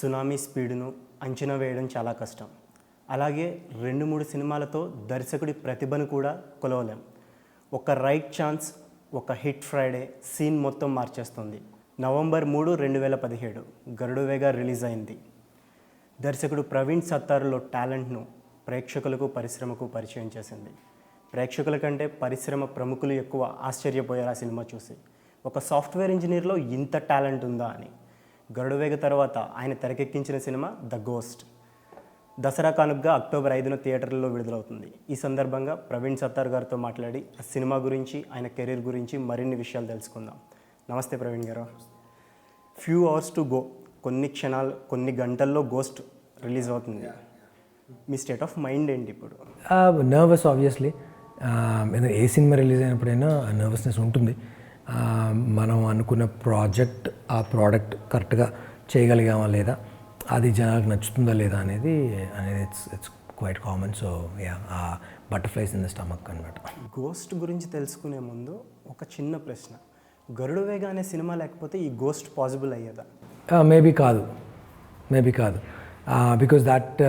Tsunami స్పీడ్ను అంచనా వేయడం చాలా కష్టం. అలాగే 2-3 సినిమాలతో దర్శకుడి ప్రతిభను కూడా కొలవలేం. ఒక రైట్ ఛాన్స్, ఒక హిట్ ఫ్రైడే సీన్ మొత్తం మార్చేస్తుంది. నవంబర్ 3, 2017 గరుడవేగ రిలీజ్ అయింది. దర్శకుడు ప్రవీణ్ సత్తారులో టాలెంట్ను ప్రేక్షకులకు, పరిశ్రమకు పరిచయం చేసింది. ప్రేక్షకుల కంటే పరిశ్రమ ప్రముఖులు ఎక్కువ ఆశ్చర్యపోయారు ఆ సినిమా చూసి. ఒక సాఫ్ట్వేర్ ఇంజనీర్లో ఇంత టాలెంట్ ఉందా అని. గరుడవేగ తర్వాత ఆయన తెరకెక్కించిన సినిమా ద గోస్ట్ దసరా కానుకగా అక్టోబర్ 5న థియేటర్లలో విడుదలవుతుంది. ఈ సందర్భంగా ప్రవీణ్ సత్తారు గారితో మాట్లాడి ఆ సినిమా గురించి, ఆయన కెరీర్ గురించి మరిన్ని విషయాలు తెలుసుకుందాం. నమస్తే ప్రవీణ్ గారు. ఫ్యూ అవర్స్ టు గో, కొన్ని గంటల్లో గోస్ట్ రిలీజ్ అవుతుంది. మీ స్టేట్ ఆఫ్ మైండ్ ఏంటి ఇప్పుడు? Nervous obviously. ఏ సినిమా రిలీజ్ అయినప్పుడైనా నర్వస్నెస్ ఉంటుంది. మనం అనుకున్న ఆ ప్రోడక్ట్ కరెక్ట్గా చేయగలిగామా లేదా, అది జనాలకు నచ్చుతుందా లేదా అనేది ఇట్స్ క్వైట్ కామన్. సో ఆ బటర్ఫ్లైస్ ఇన్ ద స్టమక్ అనమాట. గోస్ట్ గురించి తెలుసుకునే ముందు ఒక చిన్న ప్రశ్న. గరుడవేగ అనే సినిమా లేకపోతే ఈ గోస్ట్ పాసిబుల్ అయ్యేదా? మేబీ కాదు బికాజ్ దట్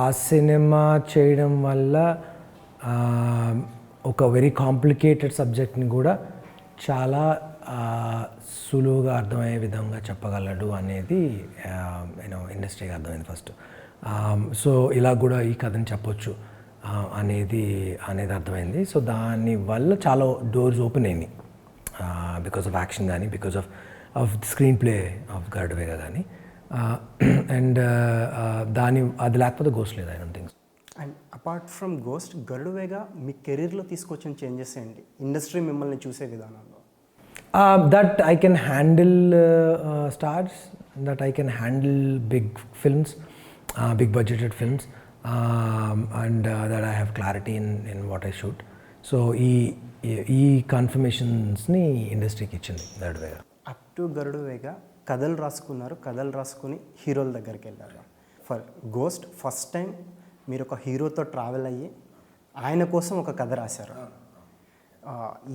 ఆ సినిమా చేయడం వల్ల ఒక వెరీ కాంప్లికేటెడ్ సబ్జెక్ట్ని కూడా చాలా సులువుగా అర్థమయ్యే విధంగా చెప్పగలడు అనేది ఇండస్ట్రీకి అర్థమైంది ఫస్ట్. సో ఇలా కూడా ఈ కథని చెప్పొచ్చు అనేది అర్థమైంది. సో దానివల్ల చాలా డోర్స్ ఓపెన్ అయినాయి బికాస్ ఆఫ్ యాక్షన్ కానీ, because of screenplay of Garudavega కానీ. అండ్ అది లేకపోతే గోస్ట్ లేదు, I don't think. And apart from Ghost, Garudavega మీ కెరీర్లో తీసుకొచ్చిన చేంజెస్ ఏంటి? ఇండస్ట్రీ మిమ్మల్ని చూసే విధానంలో. That I can handle stars, that I can handle big films, big budgeted films, and that I have clarity in what I shoot. So ఈ కన్ఫర్మేషన్స్ని ఇండస్ట్రీకి ఇచ్చింది గరుడవేగ. అప్ టు గరుడవేగ కథలు రాసుకుని హీరోల దగ్గరికి వెళ్ళారు. ఫర్ గోస్ట్ ఫస్ట్ టైం మీరు ఒక హీరోతో ట్రావెల్ అయ్యి ఆయన కోసం ఒక కథ రాశారు.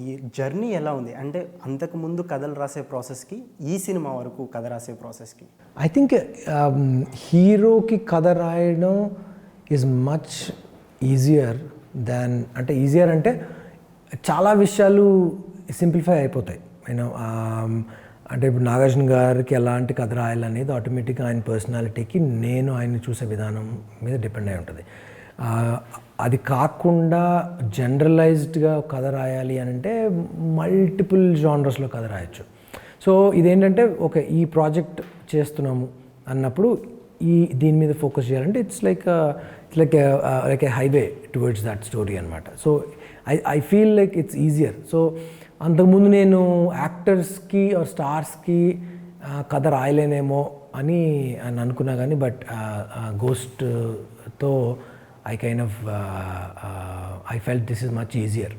ఈ జర్నీ ఎలా ఉంది? అంటే అంతకుముందు కథలు రాసే ప్రాసెస్కి, ఈ సినిమా వరకు కథ రాసే ప్రాసెస్కి. ఐ థింక్ హీరోకి కథ రాయడం ఈజ్ మచ్ ఈజియర్ అంటే చాలా విషయాలు సింప్లిఫై అయిపోతాయి. అంటే ఇప్పుడు నాగార్జున గారికి ఎలాంటి కథ రాయాలనేది ఆటోమేటిక్గా ఆయన పర్సనాలిటీకి, నేను ఆయన్ని చూసే విధానం మీద డిపెండ్ అయి ఉంటుంది. అది కాకుండా జనరలైజ్డ్గా కథ రాయాలి అని అంటే మల్టిపుల్ జానర్స్లో కథ రాయొచ్చు. సో ఇదేంటంటే ఈ ప్రాజెక్ట్ చేస్తున్నాము అన్నప్పుడు దీని మీద ఫోకస్ చేయాలంటే it's like a highway towards that story అనమాట. So I feel like it's easier. So అంతకుముందు నేను యాక్టర్స్కి ఆర్ స్టార్స్కి కథ రాయలేనేమో అని అనుకున్నా కానీ, బట్ గోస్ట్తో I felt this is much easier.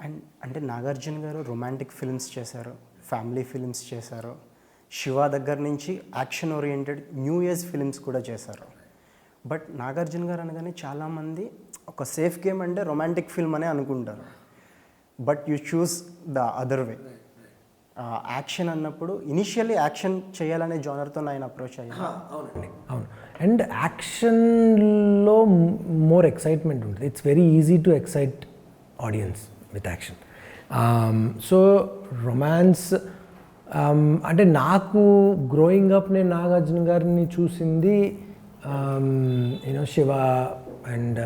And అంటే నాగార్జున గారు రొమాంటిక్ ఫిల్మ్స్ చేశారు, ఫ్యామిలీ ఫిల్మ్స్ చేశారు, శివ దగ్గర నుంచి action oriented new age films కూడా చేశారు. బట్ నాగార్జున గారు అనగానే చాలామంది ఒక సేఫ్ గేమ్ అంటే రొమాంటిక్ ఫిల్మ్ అనే అనుకుంటారు. But you choose the other way. Action అన్నప్పుడు ఇనిషియల్లీ యాక్షన్ చేయాలనే జానర్తో ఆయన అప్రోచ్ అయ్యాను. అవును. అండ్ యాక్షన్లో మోర్ ఎక్సైట్మెంట్ ఉంటుంది. It's very easy to excite audience with action. So romance అంటే నాకు గ్రోయింగ్ అప్ నేను నాగార్జున గారిని చూసింది శివ అండ్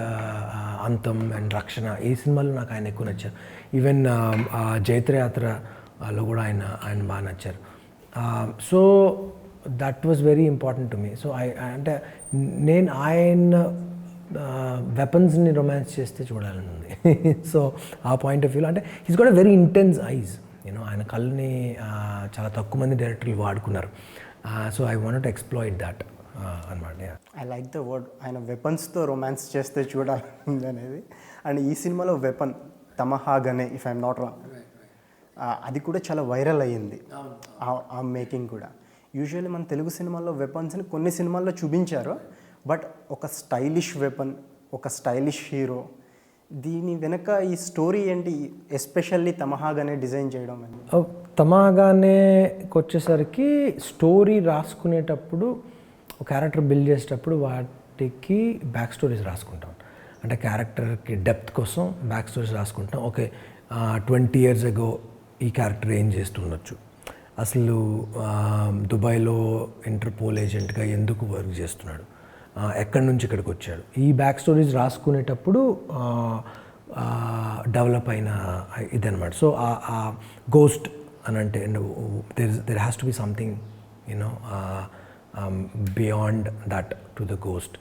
అంతం అండ్ రక్షణ, ఈ సినిమాలు నాకు ఆయన ఎక్కువ నచ్చారు. ఈవెన్ జైత్రయాత్రలో కూడా ఆయన బాగా నచ్చారు. So that was very important to me. So అంటే నేను ఆయన వెపన్స్ని రొమాన్స్ చేస్తే చూడాలని ఉంది. సో ఆ పాయింట్ ఆఫ్ వ్యూలో అంటే he's got a very intense eyes. ఆయన కళ్ళని చాలా తక్కువ మంది డైరెక్టర్లు వాడుకున్నారు. So I want to exploit that అనమాట. ఐ లైక్ ద వర్డ్, ఆయన వెపన్స్తో రొమాన్స్ చేస్తే చూడాలి అనేది. అండ్ ఈ సినిమాలో వెపన్ తమహాగనే, ఇఫ్ ఐఎమ్ నాట్ రాంగ్, అది కూడా చాలా వైరల్ అయ్యింది ఆ మేకింగ్ కూడా. యూజువల్లీ మన తెలుగు సినిమాల్లో వెపన్స్ని కొన్ని సినిమాల్లో చూపించారు, బట్ ఒక స్టైలిష్ వెపన్, ఒక స్టైలిష్ హీరో, దీని వెనక ఈ స్టోరీ ఏంటి? ఎస్పెషల్లీ తమహాగనే డిజైన్ చేయడం. తమాగానేకి వచ్చేసరికి స్టోరీ రాసుకునేటప్పుడు ఒక క్యారెక్టర్ బిల్డ్ చేసేటప్పుడు వాటికి బ్యాక్ స్టోరీస్ రాసుకుంటాం. అంటే క్యారెక్టర్కి డెప్త్ కోసం బ్యాక్ స్టోరీస్ రాసుకుంటాం. ఓకే, 20 years ago ఈ క్యారెక్టర్ ఏం చేస్తుండొచ్చు, అసలు దుబాయ్లో ఇంటర్పోల్ ఏజెంట్గా ఎందుకు వర్క్ చేస్తున్నాడు, ఎక్కడి నుంచి ఇక్కడికి వచ్చాడు, ఈ బ్యాక్ స్టోరీస్ రాసుకునేటప్పుడు డెవలప్ అయిన ఇదనమాట. సో ఆ గోస్ట్ అని అంటే there has to be something beyond that to the Ghost.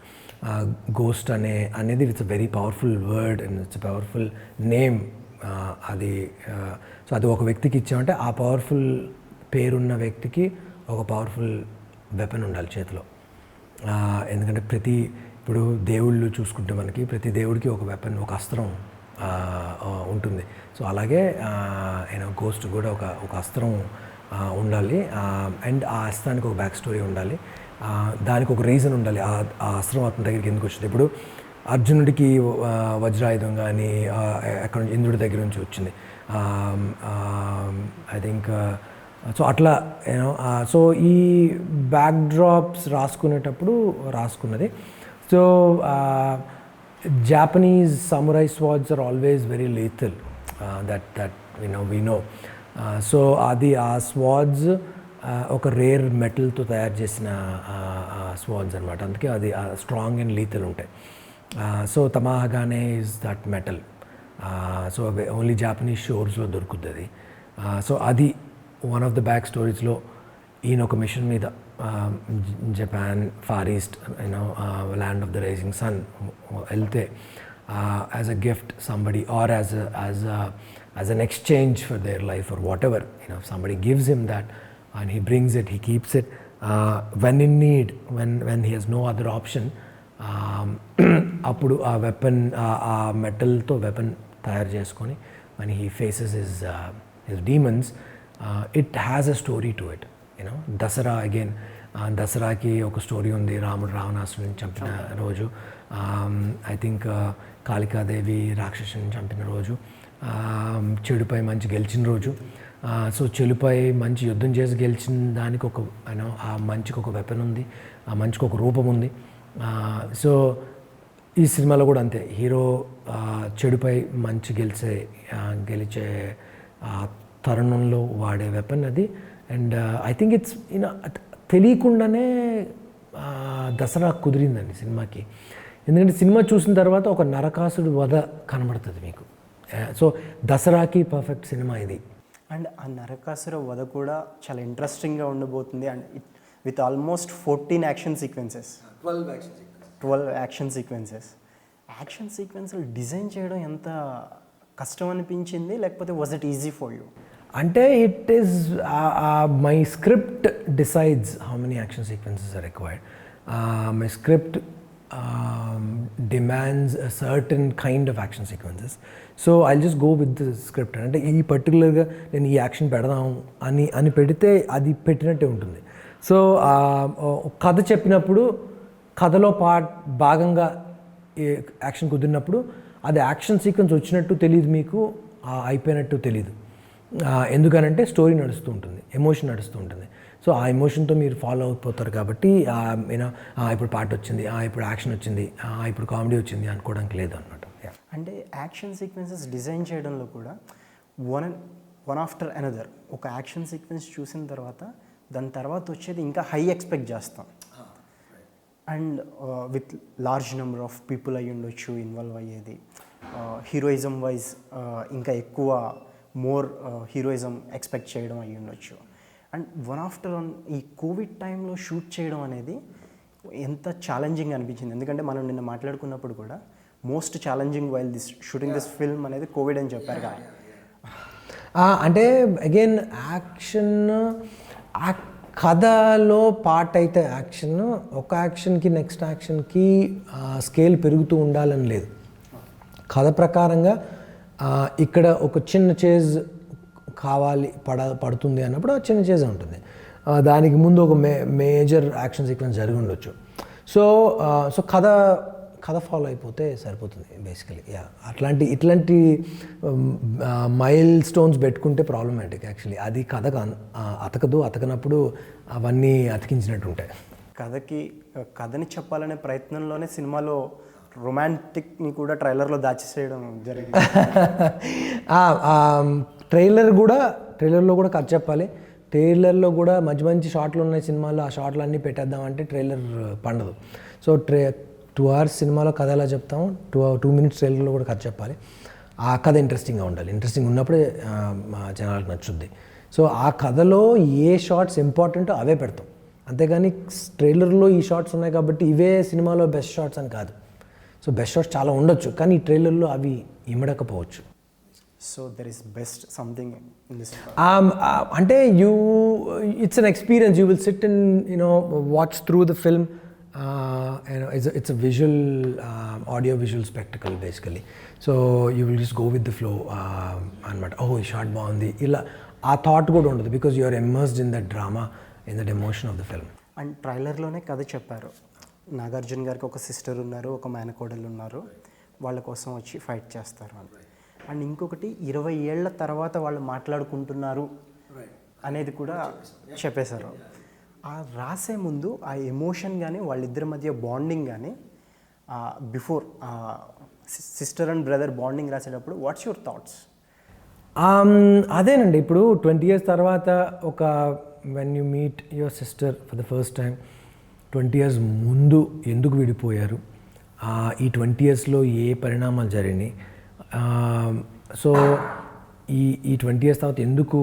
Ghost అనేది it's a very powerful word and it's a powerful name. అది సో అది ఒక వ్యక్తికి ఇచ్చామంటే ఆ పవర్ఫుల్ పేరున్న వ్యక్తికి ఒక పవర్ఫుల్ వెపన్ ఉండాలి చేతిలో. ఎందుకంటే ఇప్పుడు దేవుళ్ళు చూసుకుంటే మనకి ప్రతి దేవుడికి ఒక వెపన్, ఒక అస్త్రం ఉంటుంది. సో అలాగే గోస్ట్ కూడా ఒక అస్త్రం ఉండాలి. అండ్ ఆ అస్త్రానికి ఒక బ్యాక్ స్టోరీ ఉండాలి, దానికి ఒక రీజన్ ఉండాలి. ఆ అస్త్రం అతని దగ్గరికి ఎందుకు వచ్చింది. ఇప్పుడు అర్జునుడికి వజ్రాయుధం కానీ ఎక్కడ నుంచి ఇంద్రుడి దగ్గర నుంచి వచ్చింది. ఐ థింక్ సో అట్లా సో ఈ బ్యాక్ డ్రాప్స్ రాసుకునేటప్పుడు రాసుకున్నది. So Japanese samurai swords are always very lethal, that we know. So అది ఆ స్వాడ్స్ ఒక రేర్ మెటల్తో తయారు చేసిన స్వాడ్స్ అనమాట. అందుకే అది స్ట్రాంగ్ అండ్ లీథల్ ఉంటాయి. సో తమాగానే is that metal. So only Japanese షోర్స్లో దొరుకుతుంది అది. సో అది వన్ ఆఫ్ ద బ్యాక్ స్టోరీస్లో ఈయన ఒక మిషన్ మీద Japan, Far East, Land of the Rising Sun వెళ్తే as a gift somebody or as an exchange for their life or whatever, somebody gives him that and he brings it, he keeps it when in need, when he has no other option. అప్పుడు ఆ weapon, ఆ మెటల్తో weapon తయారు చేసుకొని when he faces his demons, it has a story to it. Dasara again, దసరాకి ఒక story ఉంది. రాముడు రావణాసురుని చంపిన రోజు, ఐ థింక్ కాళికాదేవి రాక్షసుని చంపిన రోజు, చెడుపై మంచి గెలిచిన రోజు. సో చెడుపై మంచి యుద్ధం చేసి గెలిచిన దానికి ఒక ఆ మంచికి ఒక వెపన్ ఉంది, ఆ మంచికి ఒక రూపం ఉంది. సో ఈ సినిమాలో కూడా అంతే, హీరో చెడుపై మంచి గెలిచే తరుణంలో వాడే వెపన్ అది. అండ్ ఐ థింక్ ఇట్స్ తెలియకుండానే దసరా కుదిరిందండి సినిమాకి. ఎందుకంటే సినిమా చూసిన తర్వాత ఒక నరకాసుడు వధ కనబడుతుంది మీకు. సో దసరాకి పర్ఫెక్ట్ సినిమా ఇది. అండ్ ఆ నరకాసుర వధ కూడా చాలా ఇంట్రెస్టింగ్గా ఉండబోతుంది. And with almost 14 action sequences, 12 action sequences. Action సీక్వెన్స్లు డిజైన్ చేయడం ఎంత కష్టం అనిపించింది, లేకపోతే was it easy for you? అంటే it is my script decides how many action sequences are required. My script demands a certain kind of action sequences. So I'll just go with the script. అంటే ఈ పర్టికులర్గా నేను ఈ action పెడదాం అని పెడితే అది పెట్టినట్టే ఉంటుంది. సో కథ చెప్పినప్పుడు కథలో భాగంగా యాక్షన్ కుదిరినప్పుడు అది యాక్షన్ సీక్వెన్స్ వచ్చినట్టు తెలియదు మీకు, అయిపోయినట్టు తెలియదు. ఎందుకనంటే స్టోరీ నడుస్తూ ఉంటుంది, ఎమోషన్ నడుస్తూ ఉంటుంది. సో ఆ ఎమోషన్తో మీరు ఫాలో అయిపోతారు కాబట్టి ఇప్పుడు పాట వచ్చింది, ఇప్పుడు యాక్షన్ వచ్చింది, ఇప్పుడు కామెడీ వచ్చింది అనుకోవడానికి లేదు అనమాట. అంటే యాక్షన్ సీక్వెన్సెస్ డిజైన్ చేయడంలో కూడా వన్ ఆఫ్టర్ అనదర్ ఒక యాక్షన్ సీక్వెన్స్ చూసిన తర్వాత దాని తర్వాత వచ్చేది ఇంకా హై ఎక్స్పెక్ట్ చేస్తాం. And with large number of people అయ్యి ఉండొచ్చు ఇన్వాల్వ్ అయ్యేది. హీరోయిజం వైజ్ ఇంకా ఎక్కువ మోర్ హీరోయిజం ఎక్స్పెక్ట్ చేయడం అయ్యి ఉండొచ్చు. అండ్ వన్ ఆఫ్టర్ వన్ ఈ కోవిడ్ టైంలో షూట్ చేయడం అనేది ఎంత ఛాలెంజింగ్ అనిపించింది. ఎందుకంటే మనం నిన్న మాట్లాడుకున్నప్పుడు కూడా most challenging while this shooting this film అనేది కోవిడ్ అని చెప్పారు కదా. అంటే అగైన్ యాక్షన్ కథలో పార్ట్ అయితే యాక్షన్, ఒక యాక్షన్కి నెక్స్ట్ యాక్షన్కి స్కేల్ పెరుగుతూ ఉండాలని లేదు. కథ ప్రకారంగా ఇక్కడ ఒక చిన్న చేజ్ కావాలి పడుతుంది అన్నప్పుడు ఆ చిన్న చేజ్ ఉంటుంది. దానికి ముందు ఒక మేజర్ యాక్షన్ సీక్వెన్స్ జరిగి ఉండొచ్చు. సో కథ కథ ఫాలో అయిపోతే సరిపోతుంది బేసికలీ. ఇట్లాంటి మైల్ స్టోన్స్ పెట్టుకుంటే ప్రాబ్లమాటిక్ యాక్చువల్లీ. అది కథకు అతకనప్పుడు అవన్నీ అతికించినట్టు ఉంటాయి. కథని చెప్పాలనే ప్రయత్నంలోనే సినిమాలో రొమాంటిక్ని కూడా ట్రైలర్లో దాచేసేయడం జరిగింది. ట్రైలర్లో కూడా కథ చెప్పాలి. ట్రైలర్లో కూడా మంచి మంచి షాట్లు ఉన్నాయి సినిమాలో, ఆ షాట్లు అన్నీ పెట్టేద్దామంటే ట్రైలర్ పండదు. సో 2 hours సినిమాలో కథ ఎలా చెప్తాము, 2 minutes ట్రైలర్లో కూడా కథ చెప్పాలి. ఆ కథ ఇంట్రెస్టింగ్గా ఉండాలి. ఇంట్రెస్టింగ్ ఉన్నప్పుడే జనాలకు నచ్చుద్ది. సో ఆ కథలో ఏ షార్ట్స్ ఇంపార్టెంటో అవే పెడతాం, అంతేగాని ట్రైలర్లో ఈ షార్ట్స్ ఉన్నాయి కాబట్టి ఇవే సినిమాలో బెస్ట్ షార్ట్స్ అని కాదు. సో బెస్ట్ షార్ట్స్ చాలా ఉండొచ్చు, కానీ ఈ ట్రైలర్లో అవి ఇమడకపోవచ్చు. So there is best something in this అంటే it's an experience. You will sit and watch through the film. It's a visual audio visual spectacle basically. So you will just go with the flow and oh ఈ shot బాగుంది ఇలా ఆ thought కూడా ఉండదు, because you are immersed in that drama, in that emotion of the film. And ట్రైలర్లోనే కథ చెప్పారు. నాగార్జున గారికి ఒక సిస్టర్ ఉన్నారు, ఒక మేనకోడలు ఉన్నారు, వాళ్ళ కోసం వచ్చి ఫైట్ చేస్తారు అని. అండ్ ఇంకొకటి 20 ఏళ్ల తర్వాత వాళ్ళు మాట్లాడుకుంటున్నారు అనేది కూడా చెప్పేశారు. ఆ రాసే ముందు ఆ ఎమోషన్ కానీ వాళ్ళిద్దరి మధ్య బాండింగ్ కానీ before sister and brother bonding రాసేటప్పుడు వాట్స్ యువర్ థాట్స్? అదేనండి, ఇప్పుడు 20 years తర్వాత when you meet your sister for the first time, 20 years ముందు ఎందుకు విడిపోయారు, ఈ 20 yearsలో ఏ పరిణామాలు జరిగినాయి, సో ఈ 20 years తర్వాత ఎందుకు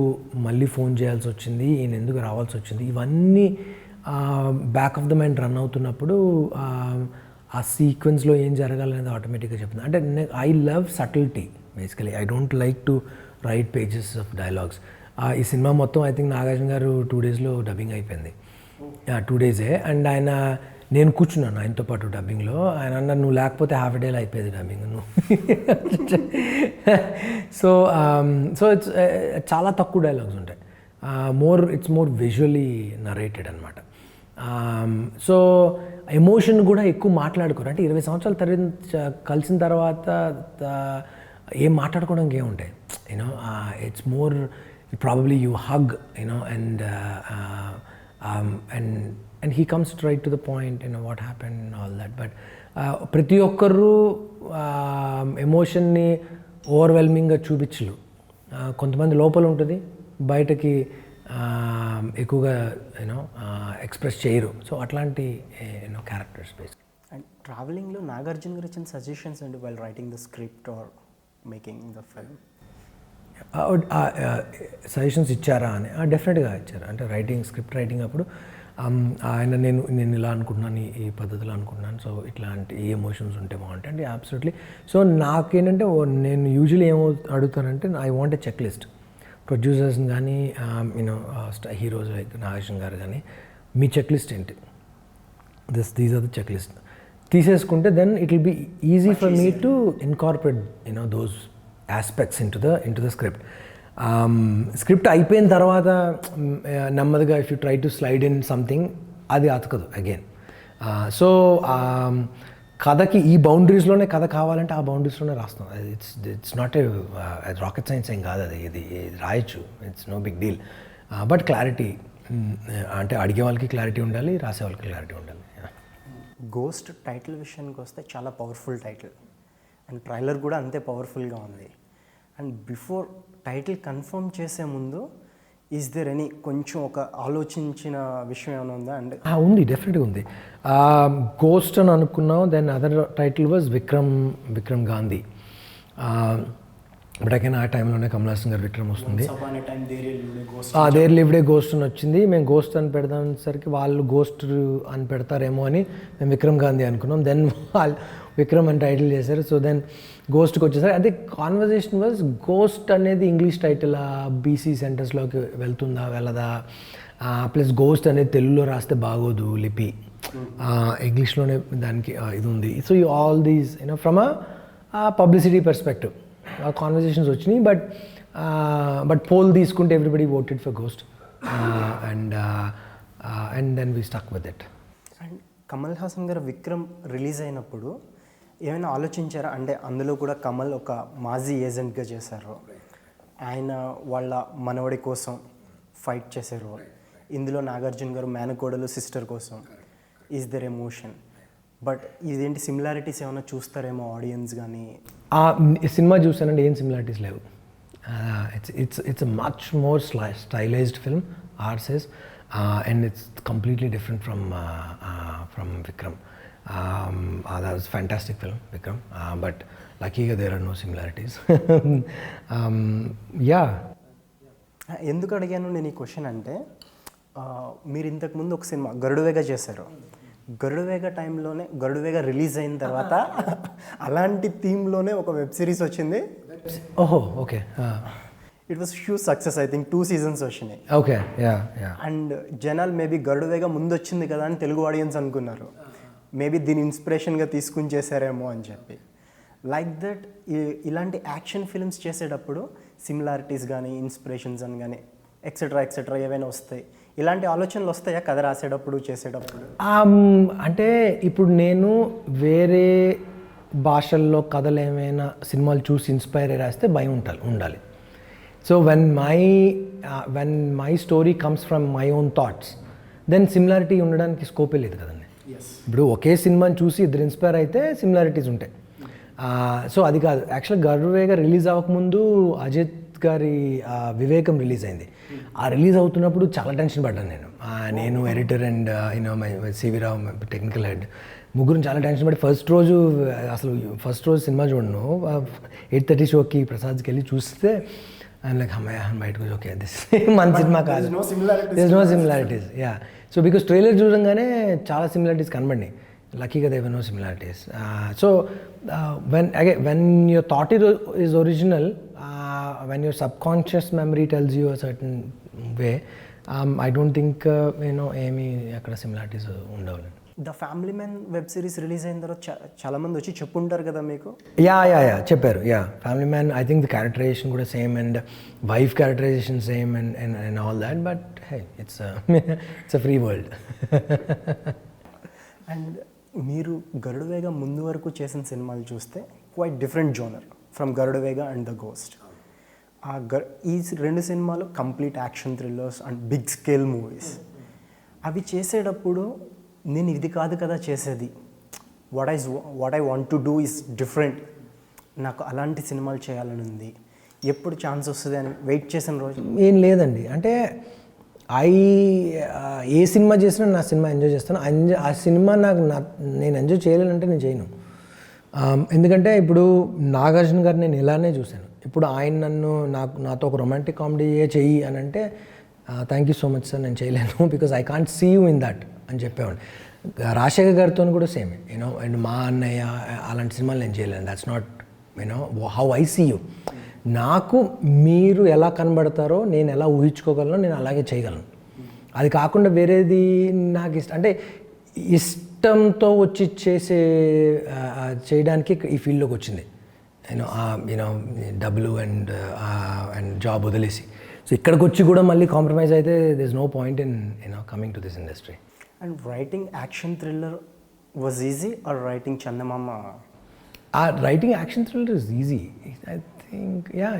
మళ్ళీ ఫోన్ చేయాల్సి వచ్చింది, ఈయన ఎందుకు రావాల్సి వచ్చింది, ఇవన్నీ back of the mind run అవుతున్నప్పుడు ఆ సీక్వెన్స్లో ఏం జరగాలనేది ఆటోమేటిక్గా చెప్తుంది. అంటే I love subtlety basically. I don't like to right pages of dialogues. ఈ సినిమా మొత్తం ఐ థింక్ నాగార్జున గారు 2 daysలో డబ్బింగ్ అయిపోయింది. 2 days. అండ్ నేను కూర్చున్నాను ఆయనతో పాటు డబ్బింగ్లో. ఆయన అన్నారు, నువ్వు లేకపోతే హాఫ్ డేలో అయిపోయేది డబ్బింగ్ నువ్వు. సో ఇట్స్ చాలా తక్కువ డైలాగ్స్ ఉంటాయి. ఇట్స్ మోర్ విజువలీ నరేటెడ్ అనమాట. సో ఎమోషన్ కూడా ఎక్కువ మాట్లాడుకోరు. అంటే 20 సంవత్సరాల కలిసిన తర్వాత ఏం మాట్లాడుకోవడానికి ఏముంటాయి, it's more probably you hug and he comes right to the point, what happened and all that. But ప్రతి ఒక్కరు ఎమోషన్ని ఓవర్వెల్మింగ్గా చూపించలు. కొంతమంది లోపల ఉంటుంది, బయటకి ఎక్కువగా ఎక్స్ప్రెస్ చేయరు. సో అట్లాంటి క్యారెక్టర్స్ బేసిక్. అండ్ ట్రావెలింగ్లో నాగార్జున గారు ఇచ్చిన సజెషన్స్ అండి while writing the script or making the film? Suggestions ఇచ్చారా అని? డెఫినెట్గా ఇచ్చారు. అంటే స్క్రిప్ట్ రైటింగ్ అప్పుడు ఆయన నేను ఇలా అనుకుంటున్నాను, ఈ పద్ధతిలో అనుకుంటున్నాను, సో ఇట్లాంటి ఏ ఎమోషన్స్ ఉంటే బాగుంటాయి అంటే అబ్సల్యూట్లీ. సో నాకేంటంటే నేను యూజువల్లీ ఏమో అడుగుతానంటే I want a checklist. ప్రొడ్యూసర్స్ని కానీ హీరోస్ లైక్ నాగార్జున గారు కానీ, మీ చెక్ లిస్ట్ ఏంటి, these are the checklist తీసేసుకుంటే then it will be easy for me to incorporate those aspects into the script. Script అయిపోయిన తర్వాత నెమ్మదిగా if you try to slide in something, అది అతకదు again. So కథకి ఈ బౌండరీస్లోనే కథ కావాలంటే ఆ బౌండరీస్లోనే రాస్తాం. It's not a rocket science ఏం కాదు, ఇది రాయొచ్చు, it's no big deal. But clarity, అంటే అడిగే వాళ్ళకి క్లారిటీ ఉండాలి, రాసే వాళ్ళకి క్లారిటీ ఉండాలి. గోస్ట్ టైటిల్ విషయానికి వస్తే చాలా పవర్ఫుల్ టైటిల్, అండ్ ట్రైలర్ కూడా అంతే పవర్ఫుల్గా ఉంది. అండ్ బిఫోర్ టైటిల్ కన్ఫర్మ్ చేసే ముందు ఈజ్ దేర్ ఎనీ కొంచెం ఒక ఆలోచించిన విషయం ఏమైనా ఉందా? అండ్ ఉంది, డెఫినెట్గా ఉంది. గోస్ట్ అని అనుకున్నాం. Then other title was Vikram Gandhi. But again ఆ టైంలోనే కమల్ హాసన్ గారు విక్రమ్ వస్తుంది. దేర్ లివ్డ్ ఏ గోస్ట్ అని వచ్చింది. మేము గోస్ట్ అని పెడదామనేసరికి వాళ్ళు గోస్ట్ అని పెడతారేమో అని మేము విక్రమ్ గాంధీ అనుకున్నాం. దెన్ వాళ్ళు విక్రమ్ అని టైటిల్ చేశారు. సో దెన్ గోస్ట్కి వచ్చేసరికి అదే కాన్వర్జేషన్ వాజ్, గోస్ట్ అనేది ఇంగ్లీష్ టైటిల్ బీసీ సెంటర్స్లోకి వెళ్తుందా వెళ్ళదా, ప్లస్ గోస్ట్ అనేది తెలుగులో రాస్తే బాగోదు లిపి, ఇంగ్లీష్లోనే దానికి ఇది ఉంది. So all these from a publicity perspective conversations వచ్చినాయి. బట్ పోల్ తీసుకుంటే everybody voted for ghost, and then we stuck with it. And Kamal Haasan garu Vikram release అయినప్పుడు ఏమైనా ఆలోచించారా? అంటే అందులో కూడా కమల్ ఒక మాజీ ఏజెంట్గా చేశారు, ఆయన వాళ్ళ మనవడి కోసం ఫైట్ చేశారు. ఇందులో నాగార్జున గారు మేనకోడలు సిస్టర్ కోసం. Is there emotion? బట్ ఇదేంటి సిమిలారిటీస్ ఏమైనా చూస్తారేమో ఆడియన్స్ కానీ? ఆ సినిమా చూసానండి, ఏం సిమిలారిటీస్ లేవు. It's much more stylised film, or says, and it's completely different from Vikram. That was a fantastic film, Vikram. But luckily there are no similarities. Yeah. ఎందుకు అడిగాను నేను ఈ క్వశ్చన్ అంటే, మీరు ఇంతకుముందు ఒక సినిమా గరుడువేగ చేశారు. గరుడువేగ టైంలోనే, గరుడువేగ రిలీజ్ అయిన తర్వాత అలాంటి థీమ్లోనే ఒక వెబ్ సిరీస్ వచ్చింది. ఓహో, okay. It was huge success. I think 2 seasons వచ్చినాయి. Okay, yeah. అండ్ జనాలు మేబీ గరుడువేగ ముందు వచ్చింది కదా అని తెలుగు ఆడియన్స్ అనుకున్నారు. మేబీ దీని ఇన్స్పిరేషన్గా తీసుకుని చేశారేమో అని చెప్పి. లైక్ దట్ ఇలాంటి యాక్షన్ ఫిల్మ్స్ చేసేటప్పుడు సిమిలారిటీస్ కానీ, ఇన్స్పిరేషన్స్ అని కానీ, ఎక్సెట్రా ఎక్సెట్రా ఏవైనా వస్తాయి? ఇలాంటి ఆలోచనలు వస్తాయా కథ రాసేటప్పుడు, చేసేటప్పుడు? అంటే ఇప్పుడు నేను వేరే భాషల్లో కథలు ఏమైనా సినిమాలు చూసి ఇన్స్పైర్ అయ్యి రాస్తే భయం ఉండాలి. So when my story comes from my own thoughts, then similarity ఉండడానికి స్కోపే లేదు కదండి. ఇప్పుడు ఒకే సినిమాని చూసి ఇద్దరు ఇన్స్పైర్ అయితే సిమిలారిటీస్ ఉంటాయి. సో అది కాదు. యాక్చువల్గా గరుడువేగ రిలీజ్ అవ్వకముందు అజిత్ గారి వివేకం రిలీజ్ అయింది. ఆ రిలీజ్ అవుతున్నప్పుడు చాలా టెన్షన్ పడ్డాను నేను editor and my C V Rao technical head, ముగ్గురు చాలా టెన్షన్ పడి ఫస్ట్ రోజు సినిమా చూడను, 8:30 షోకి ప్రసాద్కి వెళ్ళి చూస్తే ఆయన లైక్ అమ్మాయి బయటకు వచ్చి ఓకే దిస్ మన సినిమా కాదు, there's no similarities. Yeah. So because trailer చూడంగానే చాలా సిమిలారిటీస్ కనబడినాయి. లక్కీగా there're no similarities. So when your thought is original, when your subconscious memory tells you a certain way, I don't think ఏమి అక్కడ similarities ఉండవు. The family man web series release అయిన తర్వాత చాలా మంది వచ్చి చెప్పుంటారు కదా మీకు? యా చెప్పారు. Yeah, family man I think the characterization కూడా same and wife characterization same and all that, but hey it's a free world. And మీరు గరుడువేగ ముందు వరకు చేసిన సినిమాలు చూస్తే quite different genre from Garudavega and the Ghost. ఈ 2 సినిమాలు complete action thrillers and big scale movies. అవి చేసేటప్పుడు నేను ఇది కాదు కదా చేసేది, what I want to do is different, నాకు అలాంటి సినిమాలు చేయాలని ఉంది, ఎప్పుడు ఛాన్స్ వస్తుంది అని వెయిట్ చేసిన రోజు ఏం లేదండి. అంటే ఏ సినిమా చేసినా నా సినిమా ఎంజాయ్ చేస్తాను. ఆ సినిమా నేను ఎంజాయ్ చేయలేనంటే నేను చేయను. ఎందుకంటే ఇప్పుడు నాగార్జున గారు నేను ఇలానే చూశాను. ఇప్పుడు ఆయన నాతో ఒక రొమాంటిక్ కామెడీ చెయ్యి అని అంటే thank you so much sir, నేను చేయలేను, because I can't see you in that అని చెప్పేవాడు. రాజశేఖర్ గారితో కూడా సేమ్, అండ్ మా అన్నయ్య అలాంటి సినిమాలు నేను చేయలేను. That's not how I see you. నాకు మీరు ఎలా కనబడతారో, నేను ఎలా ఊహించుకోగలను, నేను అలాగే చేయగలను. అది కాకుండా వేరేది నాకు అంటే ఇష్టంతో వచ్చి చేయడానికి ఈ ఫీల్డ్లోకి వచ్చింది. డబ్బులు అండ్ జాబ్ వదిలేసి. సో ఇక్కడికి వచ్చి కూడా మళ్ళీ కాంప్రమైజ్ అయితే there is no point in coming to this industry. And writing action thriller was easy or writing Chandamama? Writing action thriller is easy. I think, yeah,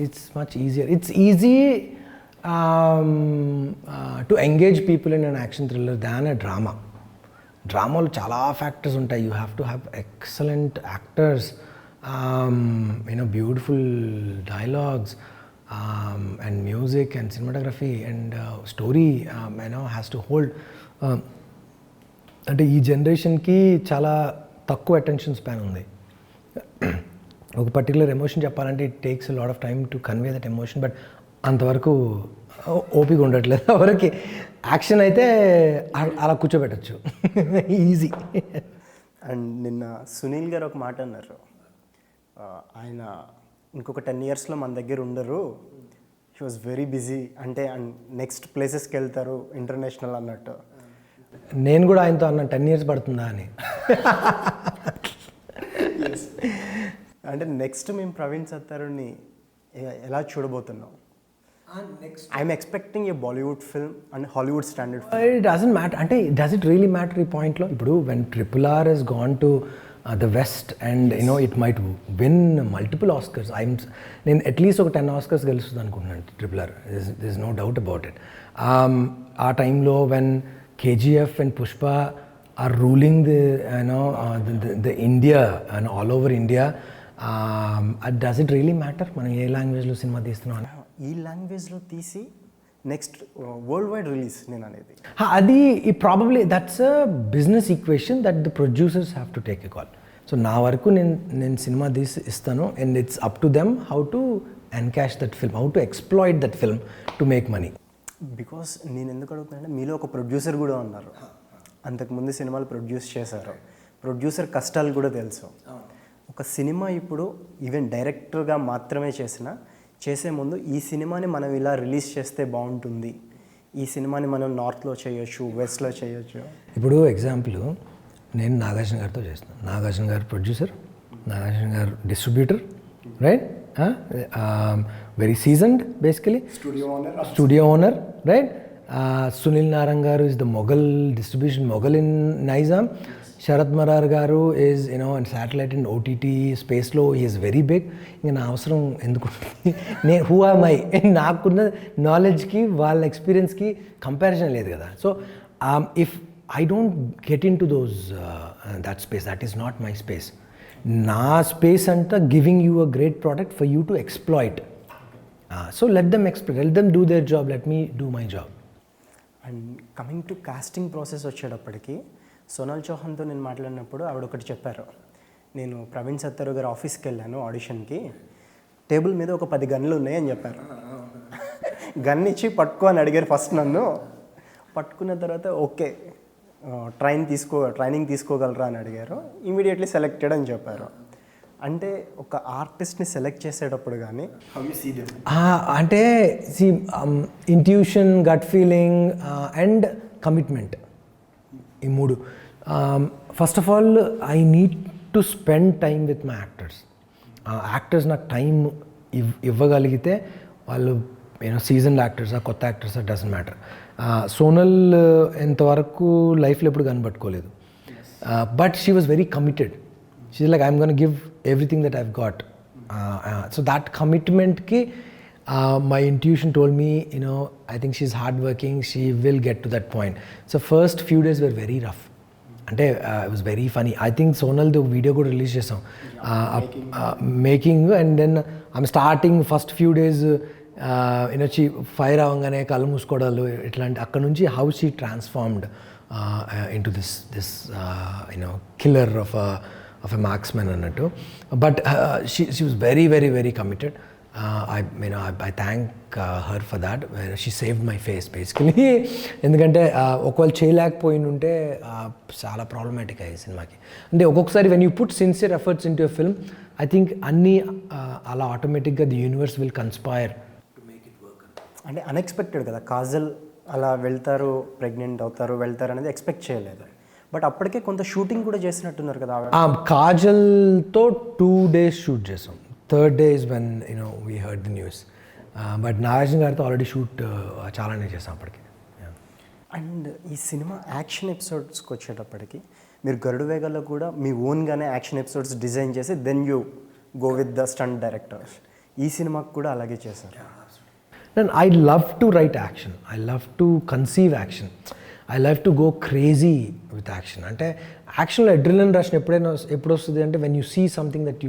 it's much easier. It's easy to engage people in an action thriller than a drama. డ్రామాలో చాలా factors ఉంటాయి. You have to have excellent actors, beautiful dialogues and music and cinematography and story has to hold. అంటే ఈ జనరేషన్కి చాలా తక్కువ attention span ఉంది. ఒక పర్టికులర్ ఎమోషన్ చెప్పాలంటే it takes lot of time to convey that emotion, but అంతవరకు ఓపిక ఉండట్లేదు ఎవరికి. యాక్షన్ అయితే అలా కూర్చోబెట్టచ్చు, ఈజీ. అండ్ నిన్న సునీల్ గారు ఒక మాట అన్నారు, ఆయన ఇంకొక 10 yearsలో మన దగ్గర ఉండరు, హీ వాజ్ వెరీ బిజీ, అంటే నెక్స్ట్ ప్లేసెస్కి వెళ్తారు ఇంటర్నేషనల్ అన్నట్టు. నేను కూడా ఆయనతో అన్నాను 10 years పడుతుందా అని. అంటే నెక్స్ట్ మేము ప్రవీణ్ సత్తారుని ఎలా చూడబోతున్నాం? I'm expecting a Bollywood film and Hollywood standard film. It doesn't matter. అంటే does it really matter ఈ పాయింట్లో? ఇప్పుడు when RRR has gone to the West, and it might win multiple Oscars. నేను అట్లీస్ట్ ఒక 10 Oscars గెలుస్తుంది అనుకుంటున్నాను RRR. There's no doubt about it. ఆ టైంలో when KGF and Pushpa are ruling the India and all over India, does it really matter మనం ఏ లాంగ్వేజ్లో cinema తీస్తున్నాం? ఈ లాంగ్వేజ్లో తీసి నెక్స్ట్ వరల్డ్ వైడ్ రిలీజ్ నేను అనేది అది probably that's a business equation that the producers have to take a call. So నా వరకు నేను సినిమా తీసి ఇస్తాను, and it's up to them how to encash that film, how to exploit that film to make money. Because నేను ఎందుకు అడుగుతానంటే మీలో ఒక producer కూడా ఉన్నారు, అంతకుముందు సినిమాలు ప్రొడ్యూస్ చేశారు, ప్రొడ్యూసర్ కష్టాలు కూడా తెలుసు. ఒక సినిమా ఇప్పుడు ఈవెన్ డైరెక్టర్గా మాత్రమే చేసే ముందు ఈ సినిమాని మనం ఇలా రిలీజ్ చేస్తే బాగుంటుంది, ఈ సినిమాని మనం నార్త్లో చేయొచ్చు, వెస్ట్లో చేయొచ్చు. ఇప్పుడు ఎగ్జాంపుల్ నేను నాగార్జున గారితో చేస్తున్నాను. నాగార్జున గారు producer, Nagarjuna garu distributor, right, very seasoned basically, studio owner, right. Sunil Narang garu is the mogul distribution mogul in Nizam. Sharrath Marar garu is satellite and OTT స్పేస్లో ఈజ్ వెరీ బిగ్. ఇంకా నా అవసరం ఎందుకుంటుంది? నేను హూ ఆమ్ ఐ? నాకున్న నాలెడ్జ్కి వాళ్ళ ఎక్స్పీరియన్స్కి కంపారిజన్ లేదు కదా. So if I don't get in to those that space, that is not my space. నా స్పేస్ అంతా giving you a great product for you to exploit. So let them exploit, let them do their job, let me do my job. And coming to casting process వచ్చేటప్పటికి సోనాల్ చౌహాన్తో నేను మాట్లాడినప్పుడు ఆవిడ ఒకటి చెప్పారు. నేను ప్రవీణ్ సత్తరు గారి ఆఫీస్కి వెళ్ళాను ఆడిషన్కి, టేబుల్ మీద ఒక 10 గన్లు ఉన్నాయని చెప్పారు. గన్ ఇచ్చి పట్టుకో అని అడిగారు ఫస్ట్ నన్ను. పట్టుకున్న తర్వాత ఓకే ట్రైనింగ్ తీసుకోగలరా అని అడిగారు. ఇమీడియట్లీ సెలెక్టెడ్ అని చెప్పారు. అంటే ఒక ఆర్టిస్ట్ని సెలెక్ట్ చేసేటప్పుడు కానీ అంటే intuition, gut feeling and commitment, ఈ మూడు. First of all I need to spend time with my actors. Actors నాకు టైం ఇవ్వగలిగితే వాళ్ళు సీజన్డ్ యాక్టర్సా కొత్త యాక్టర్సా డజంట్ మ్యాటర్. సోనల్ ఎంతవరకు లైఫ్లో ఎప్పుడు కనబట్టుకోలేదు, but she was very committed. She is like I'm gonna give everything that I've got. So that కమిట్మెంట్కి my intuition told me, I think she's hardworking, she will get to that point. So first few days were very rough. అంటే it was very funny. I think Sonal the video కూడా release చేసాం, making. And then I'm starting first few days fire అవ్వగానే కళ్ళు మూసుకోవడాలు ఇట్లాంటి, అక్కడ నుంచి how she transformed into this killer of a marksmen అన్నట్టు. But she was very very very committed. I thank her for that. She saved my face basically. ఎందుకంటే ఒకవేళ చేయలేకపోయి ఉంటే చాలా ప్రాబ్లమాటిక్ అయ్యే సినిమాకి. అంటే ఒక్కొక్కసారి when you put sincere efforts in to a film, I think అన్నీ అలా ఆటోమేటిక్గా the universe will conspire to make it work. అంటే అన్ఎక్స్పెక్టెడ్ కదా, కాజల్ అలా వెళ్తారు, ప్రెగ్నెంట్ అవుతారు, వెళ్తారు అనేది ఎక్స్పెక్ట్ చేయలేదు. బట్ అప్పటికే కొంత షూటింగ్ కూడా చేసినట్టున్నారు కదా. కాజల్తో 2 days షూట్ చేసాం. Third day is when we heard the news. But Nagarjuna గారితో ఆల్రెడీ షూట్ చాలానే చేసాం అప్పటికి. అండ్ ఈ సినిమా యాక్షన్ ఎపిసోడ్స్కి వచ్చేటప్పటికి మీరు గరుడు వేగంలో కూడా మీ ఓన్గానే యాక్షన్ ఎపిసోడ్స్ డిజైన్ చేసి then you go with the stunt directors. ఈ సినిమాకి కూడా అలాగే చేశారు. I love to write action. I love to conceive action. I love to go crazy with action. అంటే యాక్షన్లో అడ్రినలిన్ రష్ ఎప్పుడు వస్తుంది అంటే when you see something that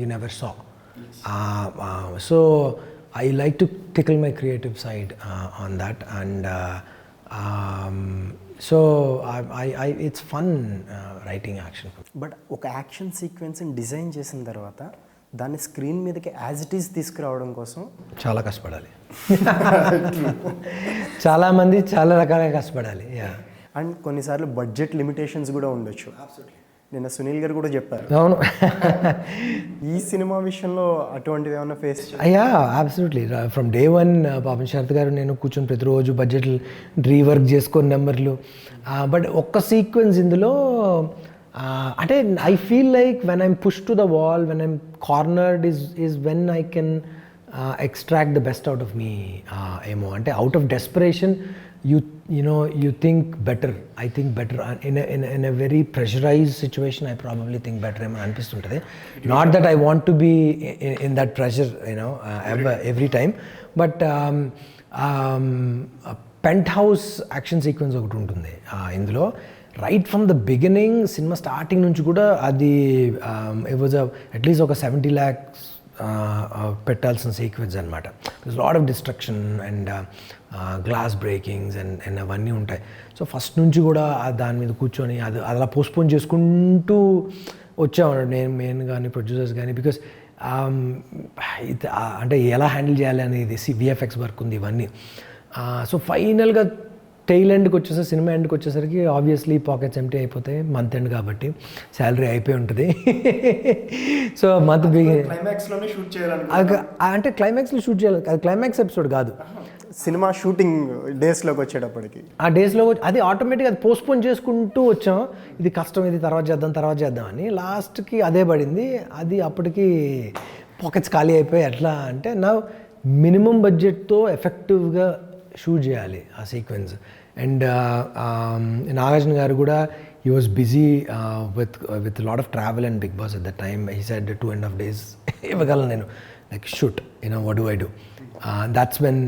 you never saw. So I like to tickle my creative side on that, and so it's fun writing action. But ఒక action సీక్వెన్స్ని design చేసిన తర్వాత దాన్ని screen మీదకి as it is తీసుకురావడం కోసం చాలా కష్టపడాలి. చాలామంది చాలా రకాలుగా కష్టపడాలి. అండ్ కొన్నిసార్లు బడ్జెట్ లిమిటేషన్స్ కూడా ఉండొచ్చు. నిన్న సునీల్ గారు కూడా చెప్పారు. అవును. ఈ సినిమా విషయంలో అటువంటివి ఏమైనా ఫేస్? అయ్యా అబ్సల్యూట్లీ. ఫ్రమ్ డే 1 పాపం శరత్ గారు నేను కూర్చొని ప్రతిరోజు బడ్జెట్లు రీవర్క్ చేసుకొని నెంబర్లు. బట్ ఒక్క సీక్వెన్స్ ఇందులో అంటే I feel like when I'm push to the wall, when I'm cornered is when I can extract the best out of me ఏమో. అంటే out of desperation you think better. I think better in a very pressurized situation. I probably think better ఏమో అనిపిస్తుంటుంది. Not that I want to be in that pressure, every time, but penthouse action sequence ఒకటి ఉంటుంది ఇందులో. Right from the beginning, సినిమా starting నుంచి కూడా అది it was at least ఒక 70 lakhs పెట్టాల్సిన సీక్వెన్స్ అనమాట. This lot of destruction and glass breakings and అవన్నీ ఉంటాయి. సో ఫస్ట్ నుంచి కూడా దాని మీద కూర్చొని అది అలా పోస్ట్పోన్ చేసుకుంటూ వచ్చామన్నాడు నేను కానీ ప్రొడ్యూసర్స్ కానీ. బికాస్ అంటే ఎలా హ్యాండిల్ చేయాలి అనేది విఎఫ్ఎక్స్ వర్క్ ఉంది ఇవన్నీ. సో ఫైనల్గా టైల్ ఎండ్కి వచ్చేసరికి, సినిమా ఎండ్కి వచ్చేసరికి ఆబ్వియస్లీ పాకెట్స్ ఎంటీ అయిపోతాయి. మంత్ ఎండ్ కాబట్టి శాలరీ అయిపోయి ఉంటుంది. సో మంత్ క్లైమాక్స్లోనే షూట్ చేయాలి అంటే క్లైమాక్స్లో షూట్ చేయాలి, అది క్లైమాక్స్ ఎపిసోడ్ కాదు. సినిమా షూటింగ్ డేస్లోకి వచ్చేటప్పటికి ఆ డేస్లో అది ఆటోమేటిక్గా అది పోస్ట్పోన్ చేసుకుంటూ వచ్చాం. ఇది కష్టం, ఇది తర్వాత చేద్దాం అని. లాస్ట్కి అదే పడింది. అది అప్పటికి పాకెట్స్ ఖాళీ అయిపోయి ఎట్లా అంటే నా మినిమం బడ్జెట్తో ఎఫెక్టివ్గా షూట్ చేయాలి ఆ సీక్వెన్స్. అండ్ నాగార్జున గారు కూడా he was busy with a lot of travel and Big Boss at that time. He said 2.5 days ఇవ్వగలను నేను, like shoot, what do I do? That's when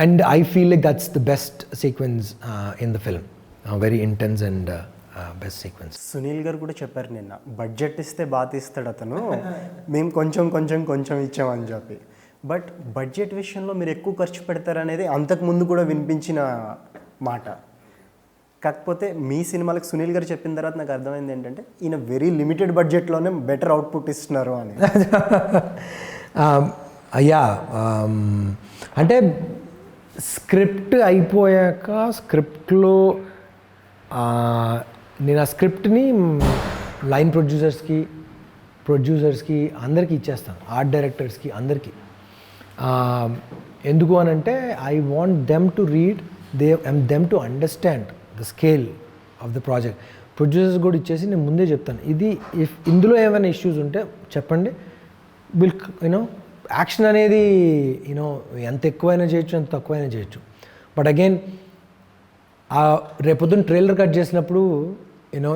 and I feel like that's the best sequence in the film, very intense and best sequence. Sunil గారు కూడా చెప్పారు నిన్న, budget ఇస్తే బాగా తీస్తాడు అతను, మేము కొంచెం ఇచ్చామని చెప్పి. బట్ బడ్జెట్ విషయంలో మీరు ఎక్కువ ఖర్చు పెడతారనేది అంతకుముందు కూడా వినిపించిన మాట. కాకపోతే మీ సినిమాలకు సునీల్ గారు చెప్పిన తర్వాత నాకు అర్థమైంది ఏంటంటే ఈయన వెరీ లిమిటెడ్ బడ్జెట్లోనే బెటర్ అవుట్పుట్ ఇస్తున్నారు అని. అయ్యా అంటే స్క్రిప్ట్ అయిపోయాక స్క్రిప్ట్లో నేను ఆ స్క్రిప్ట్ని లైన్ ప్రొడ్యూసర్స్కి అందరికీ ఇచ్చేస్తాను, ఆర్ట్ డైరెక్టర్స్కి అందరికీ. ఎందుకు అని అంటే I want them to read, them to understand the scale of the project. Producers కూడా ఇచ్చేసి నేను ముందే చెప్తాను, ఇది ఇందులో ఏమైనా ఇష్యూస్ ఉంటే చెప్పండి, విల్ యాక్షన్ అనేది ఎంత ఎక్కువైనా చేయొచ్చు, ఎంత తక్కువైనా చేయొచ్చు. బట్ అగైన్ రేపొద్దున ట్రైలర్ కట్ చేసినప్పుడు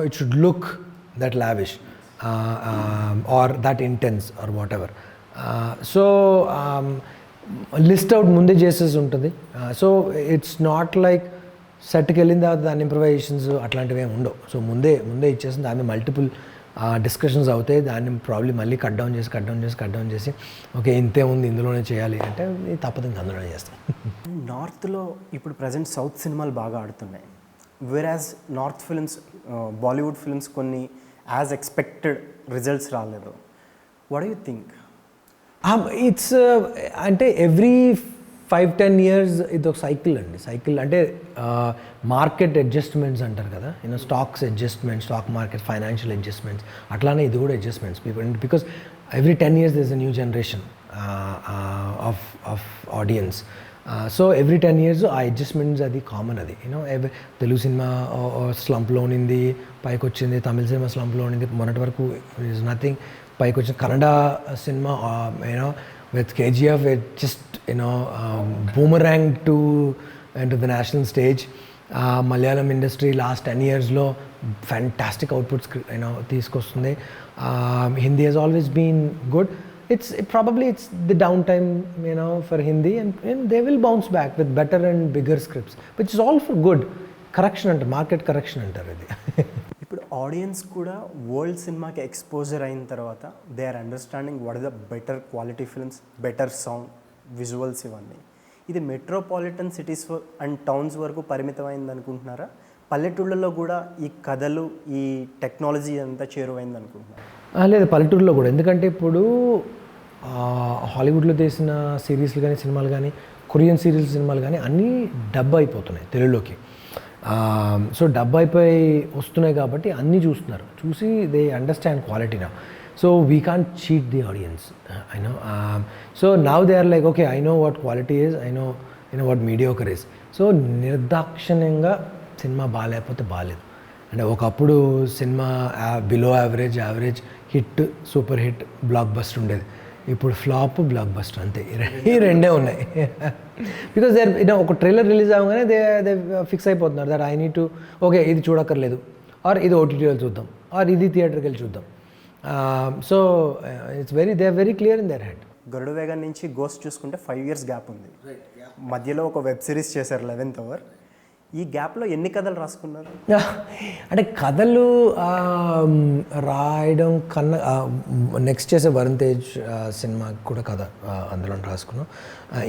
it should look that lavish or that intense or whatever. So list out ముందే చేసేసి ఉంటుంది. సో ఇట్స్ నాట్ లైక్ సెట్కి వెళ్ళిన తర్వాత దాని ఇంప్రవైజేషన్స్ అట్లాంటివి ఏమి ఉండవు. సో ముందే ఇచ్చేసింది. దాని మల్టిపుల్ డిస్కషన్స్ అవుతాయి. దాన్ని ప్రాబ్లీ మళ్ళీ కట్ డౌన్ చేసి ఓకే ఇంతే ఉంది, ఇందులోనే చేయాలి అంటే తప్పదు, ఇంకా అందులోనే చేస్తాం. నార్త్లో ఇప్పుడు ప్రజెంట్ సౌత్ సినిమాలు బాగా ఆడుతున్నాయి. వేరాజ్ నార్త్ ఫిల్మ్స్, బాలీవుడ్ ఫిల్మ్స్ కొన్ని యాజ్ ఎక్స్పెక్టెడ్ రిజల్ట్స్ రాలేదు. What you think? ఇట్స్ అంటే ఎవ్రీ 5-10 years ఇది ఒక సైకిల్ అంటే మార్కెట్ అడ్జస్ట్మెంట్స్ అంటారు కదా, stocks adjustments, stock market, financial adjustments, అట్లానే ఇది కూడా adjustments. Because every 10 years there's a new generation of audience. So every 10 years ఆ అడ్జస్ట్మెంట్స్ అది కామన్. అది తెలుగు సినిమా స్లంప్లో ఉన్నింది, పైకి వచ్చింది. తమిళ సినిమా స్లంప్లో ఉన్నింది, మొన్నటి వరకు ఇస్ నథింగ్. పైకి వచ్చిన Kannada cinema with KGF it just boomerang to the national stage. Malayalam industry last 10 years lo fantastic outputs తీసుకొస్తుంది. Hindi has always been good. Probably it's the downtime for Hindi, and they will bounce back with better and bigger scripts, which is all for good. Correction అంటారు, market correction అంటారు ఇది. ఇప్పుడు audience కూడా world సినిమాకి exposure అయిన తర్వాత they are understanding what is the better quality films, better sound, visuals ఇవన్నీ. ఇది మెట్రోపాలిటన్ సిటీస్ అండ్ టౌన్స్ వరకు పరిమితమైంది అనుకుంటున్నారా? పల్లెటూళ్ళలో కూడా ఈ కథలు, ఈ టెక్నాలజీ అంతా చేరువైంది అనుకుంటున్నారా? లేదు, పల్లెటూరులో కూడా. ఎందుకంటే ఇప్పుడు హాలీవుడ్లో తీసిన సిరీస్లు కానీ, సినిమాలు కానీ, కొరియన్ సినిమాలు కానీ అన్నీ డబ్ అయిపోతున్నాయి తెలుగులోకి. సో డబ్ అయిపోయి వస్తున్నాయి కాబట్టి అన్నీ చూస్తున్నారు. చూసి they understand quality now. So we can't cheat the audience, I know. So now they are like okay, I know what quality is, I know what mediocre is. So నిర్దాక్షిణ్యంగా సినిమా బాగాలేకపోతే బాగాలేదు. అంటే ఒకప్పుడు సినిమా below average, hit, super hit, blockbuster ఉండేది. ఇప్పుడు flop blockbuster అంతే ఈ రెండే ఉన్నాయి. బికాస్ దే ఒక ట్రైలర్ రిలీజ్ అవ్వగానే దే ఫిక్స్ అయిపోతున్నారు that I need to okay ఇది చూడక్కర్లేదు, ఆర్ ఇది ఓటీటీలో చూద్దాం, ఆర్ ఇది థియేటర్కి వెళ్ళి చూద్దాం. So it's they are very clear in their head. Garuda Vega నుంచి గోస్ట్ చూసుకుంటే 5 years గ్యాప్ ఉంది. మధ్యలో ఒక వెబ్ సిరీస్ చేశారు 11th Hour. ఈ గ్యాప్లో ఎన్ని కథలు రాసుకున్నారు? అంటే కథలు రాయడం కన్నా నెక్స్ట్ చేసే వరుణ్ తేజ్ సినిమాకి కూడా కథ అందులో రాసుకున్నాం.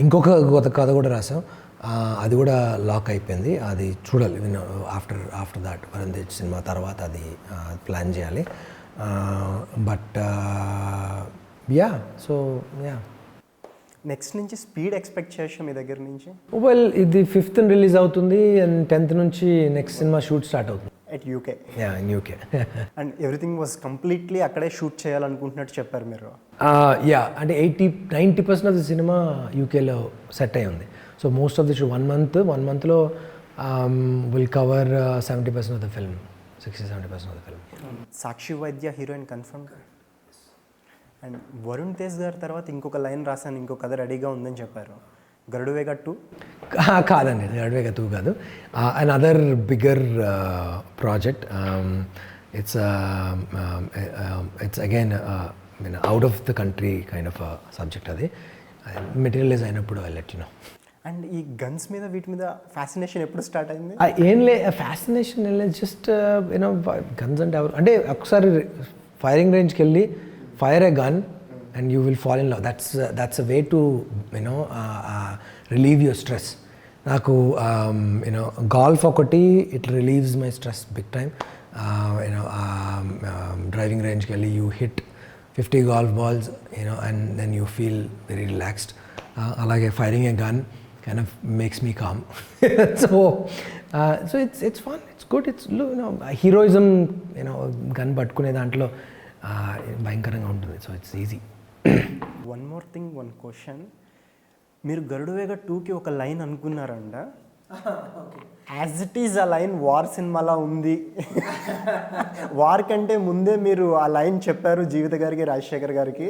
ఇంకొక కథ కూడా రాసాం, అది కూడా లాక్ అయిపోయింది. అది చూడాలి after that Varun Tej cinema తర్వాత అది ప్లాన్ చేయాలి. But yeah so yeah next నుంచి స్పీడ్ ఎక్స్పెక్ట్ చేయొచ్చు మీ దగ్గర నుంచి? వెల్ ఇది 5th రిలీజ్ అవుతుంది అండ్ 10th నుంచి నెక్స్ట్ సినిమా షూట్ స్టార్ట్ అవుతుంది at UK. Yeah in UK. And everything was completely అక్కడే షూట్ చేయాలనుకుంటున్నట్టు చెప్పారు మీరు. యా అంటే 90% ఆఫ్ ది సినిమా యూకేలో సెట్ అయి ఉంది. So most of the shoot 1 monthలో will cover 70% of the film, 60-70% of the film. Sakshi Vaidya heroine confirm. And Varun Tej గారి తర్వాత ఇంకొక లైన్ రాశాను, ఇంకొక కథ రెడీగా ఉందని చెప్పారు. గరుడవేగ 2? కాదండి, గరుడవేగ 2 కాదు. Another bigger project. It's again out of the country kind of subject. అది మెటీరియలైజ్ అయినప్పుడు I let you know. And ఈ గన్స్ మీద వీటి మీద ఫ్యాసినేషన్ ఎప్పుడు స్టార్ట్ అయింది? ఏం లే ఫ్యాసినేషన్ ఏం లేదు, జస్ట్ యూనో గన్స్ అంటే ఎవరు అంటే ఒకసారి ఫైరింగ్ రేంజ్కి వెళ్ళి fire a gun and you will fall in love. That's a way to relieve your stress. Naku golf okati, it relieves my stress big time. Driving range kelli you hit 50 golf balls, and then you feel very relaxed. Alage firing a gun kind of makes me calm. So it's fun, it's good, it's heroism, gun పట్టుకునే దాంట్లో భయంకరంగా ఉంటుంది. So it's easy. One more thing, one question. మీరు గరుడవేగ 2కి ఒక line అనుకున్నారంట, as it is ఆ line war సినిమాలా ఉంది. వార్ కంటే ముందే మీరు ఆ లైన్ చెప్పారు జీవిత గారికి, రాజశేఖర్ గారికి.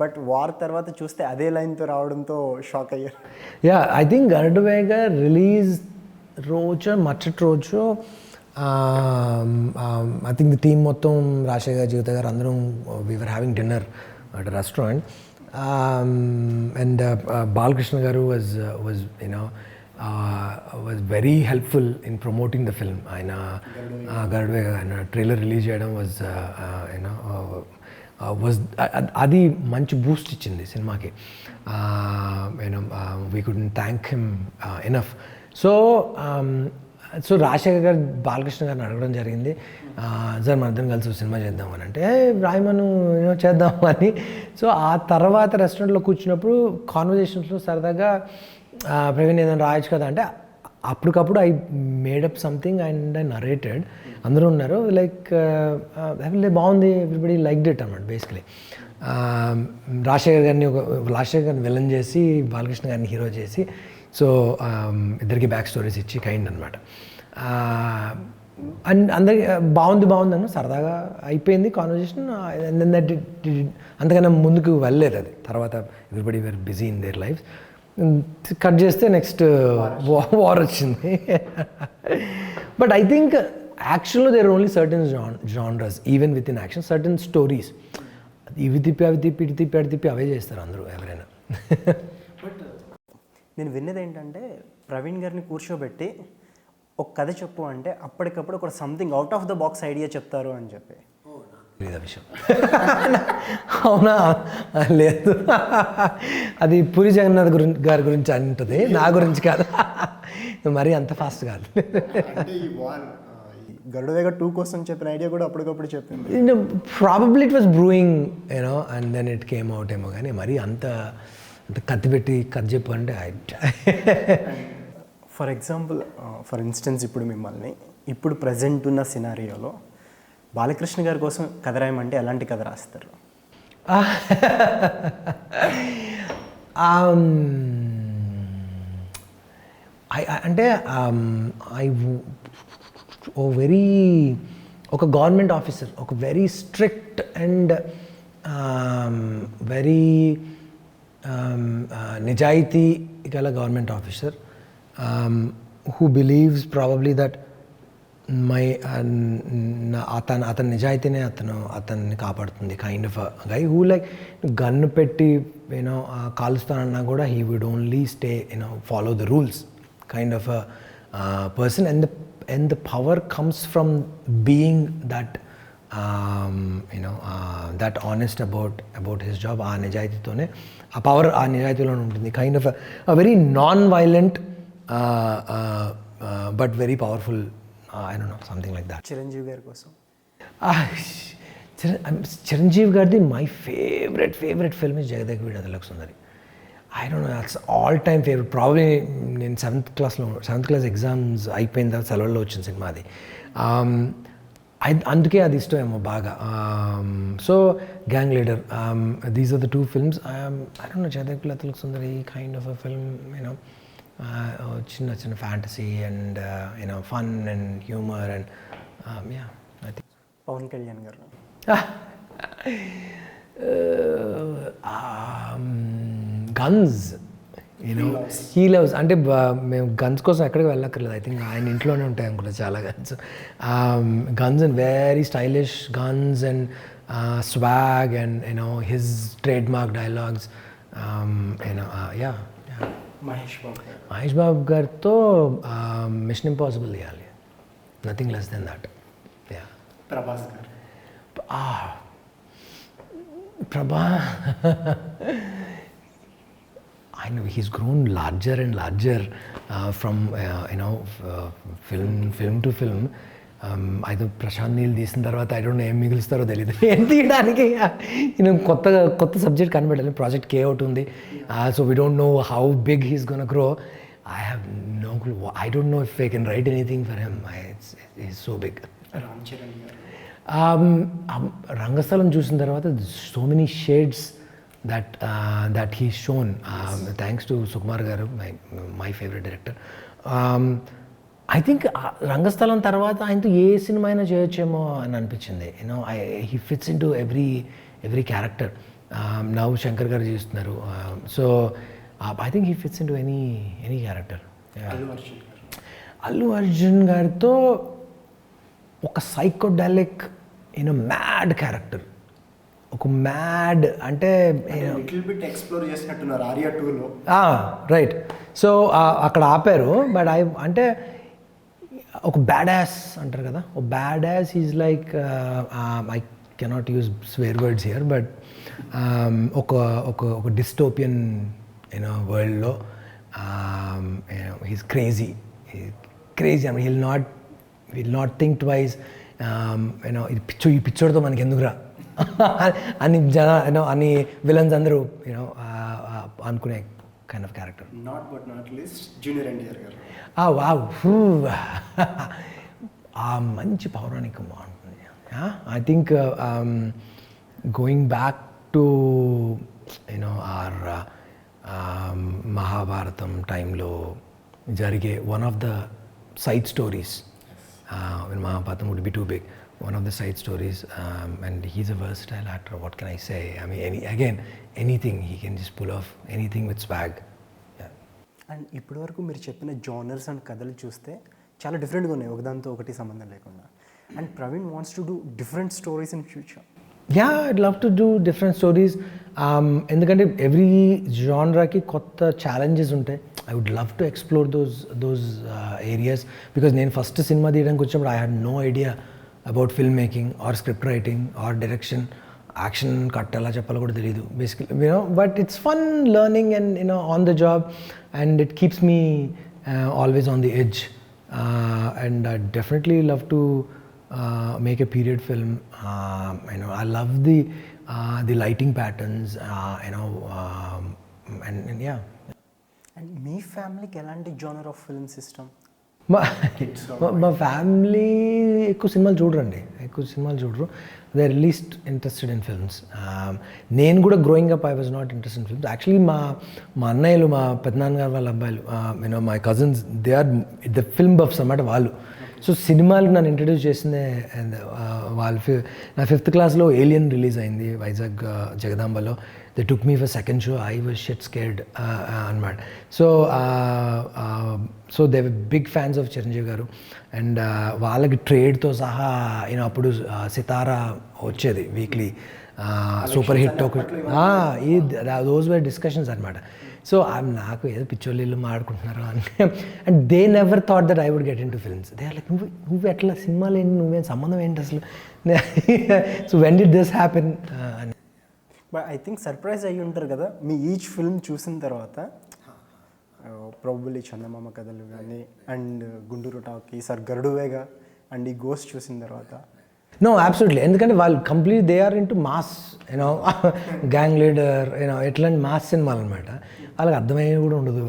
బట్ వార్ తర్వాత చూస్తే అదే లైన్తో రావడంతో షాక్ అయ్యారు. Yeah I think Garudavega release రోజు మరుసటి రోజు I think the team మొత్తం రాజశేఖర్ జీవిత గారు అందరం we were having dinner at a restaurant, and Balakrishna గారు was very helpful in promoting the film. ఆయన గరుడవేగ ట్రైలర్ రిలీజ్ చేయడం was అది మంచి బూస్ట్ ఇచ్చింది సినిమాకి. we couldn't thank him enough. So Rajasekhar గారు బాలకృష్ణ గారిని అడగడం జరిగింది, సార్ మన ఇద్దరం కలిసి సినిమా చేద్దామని. అంటే రాయమను చేద్దాము అని. సో ఆ తర్వాత రెస్టారెంట్లో కూర్చున్నప్పుడు కాన్వర్జేషన్స్లో సరదాగా ప్రవీణ్ ఏదైనా రాయొచ్చు కదా అంటే అప్పటికప్పుడు I made up something and I narrated. అందరూ ఉన్నారు లైక్ బాగుంది, ఎవ్రీబడి లైక్డ్ ఇట్ అన్నమాట. బేసికలీ రాజశేఖర్ గారిని విలన్ చేసి బాలకృష్ణ గారిని హీరో చేసి, సో ఇద్దరికి బ్యాక్ స్టోరీస్ ఇచ్చి కైండ్ అనమాట. అండ్ అందరికి బాగుంది అన్న సరదాగా అయిపోయింది కాన్వర్జేషన్. అంతకన్నా ముందుకు వెళ్ళలేదు అది. తర్వాత everybody were busy in their life. Cut చేస్తే నెక్స్ట్ వార్ వచ్చింది. బట్ ఐ థింక్ యాక్షన్లో there only certain genres, even within action certain stories. ఇవి తిప్పి అవి తిప్పి ఇటు తిప్పి అటు తిప్పి అవే చేస్తారు అందరూ ఎవరైనా. నేను విన్నది ఏంటంటే ప్రవీణ్ గారిని కూర్చోబెట్టి ఒక కథ చెప్పు అంటే అప్పటికప్పుడు ఒక something out of the box idea చెప్తారు అని చెప్పి. విషయం అవునా? లేదు, అది పూరి జగన్నాథ్ గారి గురించి అంటుంది, నా గురించి కాదు. మరీ అంత ఫాస్ట్ కాదు. గరుడవేగ 2 కోసం చెప్పిన ఐడియా కూడా అప్పటికప్పుడు చెప్పింది. Probably it was brewing and then it came out ఏమో, కానీ మరీ అంత కత్తి పెట్టి కథ చెప్పు అంటే ఫర్ ఎగ్జాంపుల్, ఫర్ ఇన్స్టెన్స్ ఇప్పుడు మిమ్మల్ని ఇప్పుడు ప్రజెంట్ ఉన్న సినారియోలో బాలకృష్ణ గారి కోసం కథ రాయమంటే ఎలాంటి కథ రాస్తారు? అంటే ఒక గవర్నమెంట్ ఆఫీసర్, ఒక వెరీ స్ట్రిక్ట్ అండ్ వెరీ నిజాయితీ గల government officer who believes probably that అతని నిజాయితీనే అతన్ని కాపాడుతుంది, kind of guy who like gun పెట్టి యూనో కాలుస్తానన్నా కూడా he would only stay you know follow the rules kind of person. And the power comes from being that that honest about his job. ఆ నిజాయితీతోనే ఆ పవర్ ఆ నిజాయితీలోనే ఉంటుంది. Kind of very non violent but very powerful, I don't know, something like that. Chiranjeevi గారి కోసం చిరంజీవి గారిది my favourite film is Jagadeka Veerudu Athiloka Sundari. I don't no, that's all time favourite. Probably నేను సెవెంత్ క్లాస్ ఎగ్జామ్స్ అయిపోయిన తర్వాత సెలవుల్లో వచ్చిన cinema అది. అందుకే అది ఇష్టమేమో బాగా. So Gang Leader, these are the two films. I don't know, Jagadeka Veerudu Athiloka Sundari kind of a film, you know చిన్న fantasy and you know fun and humour and yeah I think. Pawan Kalyan garu guns, you know he loves. అంటే మేము guns కోసం ఎక్కడికి వెళ్ళక్కర్లేదు. I think ఆయన ఇంట్లోనే ఉంటాయి అనుకుంటా చాలా guns. Guns and very stylish guns and swag and you know his trademark dialogues. You know yeah Mahesh Babu గారితో మిషన్ ఇంపాసిబుల్ చేయాలి, nothing less than that. Yeah Prabhas garu I know he's grown larger and larger from film to film. అయితే ప్రశాంత్ నీల్ తీసిన తర్వాత I don't no ఏం మిగులుస్తారో తెలియదు. ఏం తీయడానికి కొత్త సబ్జెక్ట్ కనబడాలి. ప్రాజెక్ట్ కే అవుట్ ఉంది. So we don't know how big he's gonna grow. I have no clue. I don't know if I can write anything for him. Is so big. Rangasthalam చూసిన తర్వాత so many shades that he's shown. Thanks to Sukumar garu, my favorite director. I think రంగస్థలం తర్వాత ఆయనతో ఏ cinema అయినా చేయొచ్చేమో అని అనిపించింది. You know he fits in to every character. Now Shankar గారు చేస్తున్నారు. So I think he fits in to any character. Allu Arjun గారితో ఒక సైకోడాలిక్ you know mad character, ఒక మ్యాడ్ అంటే ఎక్స్ప్లోర్ చేసినట్టున్నారు ఆర్యా 2లో. రైట్. సో అక్కడ ఆపారు. బట్ అంటే ఒక బ్యాడ్ యాస్ అంటారు కదా, ఒక badass is like, I cannot use swear words here, but ఒక డిస్టోపియన్ యూనో వరల్డ్లో he's crazy. I mean will not think twice. You know ఈ పిచ్చోడితో మనకి ఎందుకురా అని అని విలన్స్ అందరూ యూనో అనుకునే kind of character. Not least junior NTR garu. Wow, మంచి పౌరాణికం బాగుంటుంది. I think going back to you know or Mahabharatam టైంలో జరిగే one of the side stories. Mahabharatam would be too big. One of the side stories, and he's a versatile actor. What can I say? I mean, anything he can just pull off, anything with swag. Yeah. And ఇప్పటి వరకు మీరు చెప్పిన genres and కథలు చూస్తే చాలా డిఫరెంట్గా ఉన్నాయి, ఒకదాంతో ఒకటి సంబంధం లేకుండా. And Praveen wants to do different stories in future. Yeah, I'd love to do different stories. ఎందుకంటే ఎవ్రీ జానరాకి కొత్త ఛాలెంజెస్ ఉంటాయి. I would love to explore those areas, because నేను ఫస్ట్ సినిమా తీయడానికి వచ్చినప్పుడు I had no idea about filmmaking or script writing or direction. Action cut ఎలా చెప్పాలో కూడా తెలియదు basically, you know, but it's fun learning and you know on the job, and it keeps me always on the edge, and I definitely love to make a period film. You know, I love the lighting patterns, you know, and yeah. And మీ ఫ్యామిలీకి ఎలాంటి genre of films ఇష్టం? మా family ఎక్కువ సినిమాలు చూడరు. They are least interested in films. నేను కూడా growing up I was not interested in films. Actually మా అన్నయ్యలు, మా పెద్దనాన్నగారు వాళ్ళ అబ్బాయిలు, you know my cousins, they are the film buffs అన్నమాట వాళ్ళు. సో సినిమాలకు నన్ను ఇంట్రడ్యూస్ చేసిందే నా 5th క్లాస్లో ఏలియన్ రిలీజ్ అయింది వైజాగ్ జగదాంబలో. They took me for second show, I was shit scared అనమాట. So they big fans of Chiranjeevi garu. And వాళ్ళకి ట్రేడ్తో సహా అప్పుడు సితారా వచ్చేది weekly super hit those were discussions అనమాట. సో నాకు ఏదో పిచ్చోళ్ళు మాడుకుంటున్నారు అని. And they never thought that I would get in to films. They are like నువ్వు ఎట్లా సినిమాలు ఏంటి, నువ్వేం సంబంధం ఏంటి అసలు. So when did this happen అని. బట్ ఐ థింక్ సర్ప్రైజ్ అయ్యి ఉంటారు కదా మీ ఈచ్ ఫిల్మ్ చూసిన తర్వాత. ప్రాబబ్లీ చందమామ కథలు కానీ and Guntur talkie sir Garudavega and ఈ గోస్ట్ చూసిన తర్వాత. నో అబ్సల్యూట్లీ, ఎందుకంటే వాళ్ళు complete they are into mass Gang Leader ఎట్లాంటి మాస్ సినిమాలు అనమాట. వాళ్ళకి అర్థమయ్యేది కూడా ఉండదు.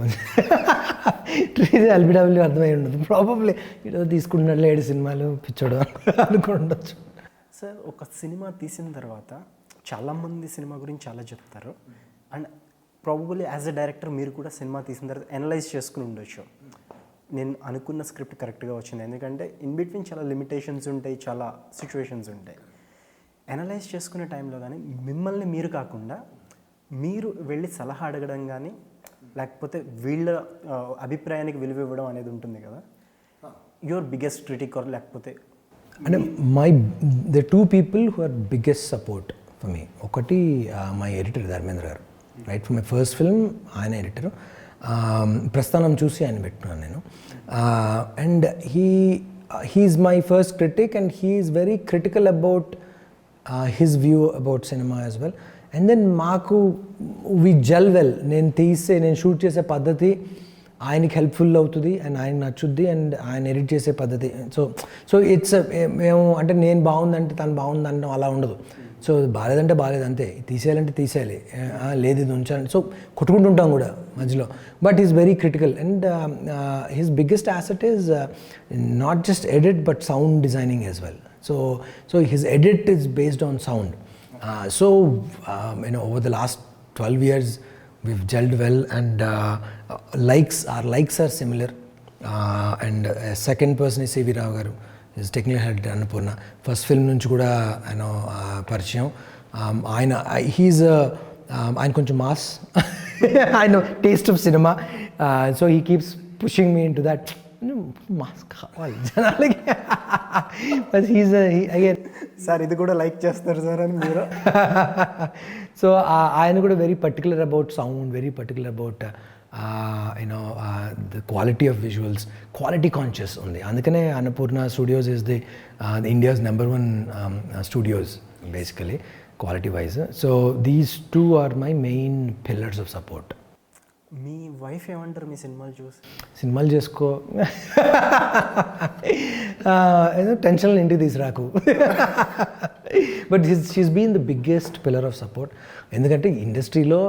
ఎల్బిడబ్ల్యూ అర్థమయ్యి ఉండదు. ప్రాబబ్లీ ఇదో తీసుకుంటున్నట్లే 7 సినిమాలు పిచ్చోడు అనుకుండొచ్చు. సార్ ఒక సినిమా తీసిన తర్వాత చాలామంది సినిమా గురించి చాలా చెప్తారు. And probably as a director మీరు కూడా సినిమా తీసిన తర్వాత అనలైజ్ చేసుకుని ఉండొచ్చు, నేను అనుకున్న స్క్రిప్ట్ కరెక్ట్గా వచ్చింది. ఎందుకంటే ఇన్ బిట్వీన్ చాలా లిమిటేషన్స్ ఉంటాయి, చాలా సిచ్యువేషన్స్ ఉంటాయి. అనలైజ్ చేసుకునే టైంలో కానీ మిమ్మల్ని మీరు కాకుండా మీరు వెళ్ళి సలహా అడగడం కానీ లేకపోతే వీళ్ళ అభిప్రాయానికి విలువ ఇవ్వడం అనేది ఉంటుంది కదా. యువర్ బిగ్గెస్ట్ క్రిటిక్ ఆర్ లేకపోతే అంటే the 2 people who are biggest support for me. ఒకటి my editor Dharmendra garu, right for my first film ఆయన ఎడిటర్. ప్రస్థానం చూసి ఆయన పెట్టుకున్నాను నేను. And he's my first critic and he's very critical about his view about cinema as well. And then మాకు we gel well. నేను shoot చేసే పద్ధతి ఆయనకి హెల్ప్ఫుల్ అవుతుంది అండ్ ఆయన నచ్చుద్ది అండ్ ఆయన ఎడిట్ చేసే పద్ధతి. సో ఇట్స్ మేము అంటే నేను బాగుందంటే తను బాగుందంటే అలా ఉండదు. సో బాగాలేదంటే బాగాలేదు అంతే, తీసేయాలంటే తీసేయాలి, లేదు ఇది ఉంచాలంటే. సో కొట్టుకుంటుంటాం కూడా మధ్యలో. But is very critical and his biggest asset is not just edit but sound designing as well. So his edit is based on sound. So over the last 12 years we've gelled well and our likes are similar. And second person is C.V. Rao garu, is technical head Annapurna. First film nunchi kuda పరిచయం. He's ఆయన కొంచెం mass. I know taste of cinema. So he keeps pushing me into that. Mask కావాలి జనాలకి. But again sir ఇది కూడా like చేస్తారు sir అని మీరు. సో ఆయన కూడా very particular about sound, very particular about the quality of visuals, quality conscious ఉంది. అందుకనే Annapurna Studios is the India's #1 studios basically quality wise. So these 2 are my main pillars of support. మీ వైఫ్ ఏమంటారు మీ సినిమాలు చూసి? సినిమాలు చేసుకో, ఏదో టెన్షన్లు ఇంటికి తీసుకురాకు. But she's been the biggest pillar of support. ఎందుకంటే ఇండస్ట్రీలో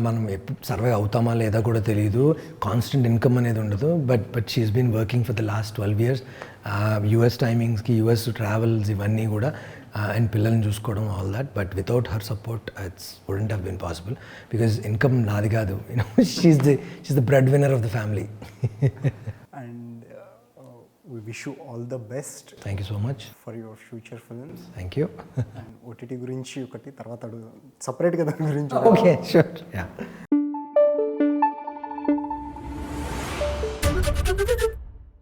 మనం ఎప్పుడు సర్వే అవుతామా లేదా కూడా తెలియదు, కాన్స్టెంట్ ఇన్కమ్ అనేది ఉండదు. But she's been working for the last 12 years. US టైమింగ్స్కి యూఎస్ ట్రావెల్స్ ఇవన్నీ కూడా అండ్ పిల్లల్ని చూసుకోవడం all that. But without her support it's wouldn't have been possible because income నాది కాదు. She's the breadwinner of the family. And we wish you all the best. Thank you so much for your future films. Thank you. And OTT గురించి ఒకటి తర్వాత అడుగుదాం సపరేట్గా దాని గురించి. Okay, sure. Yeah.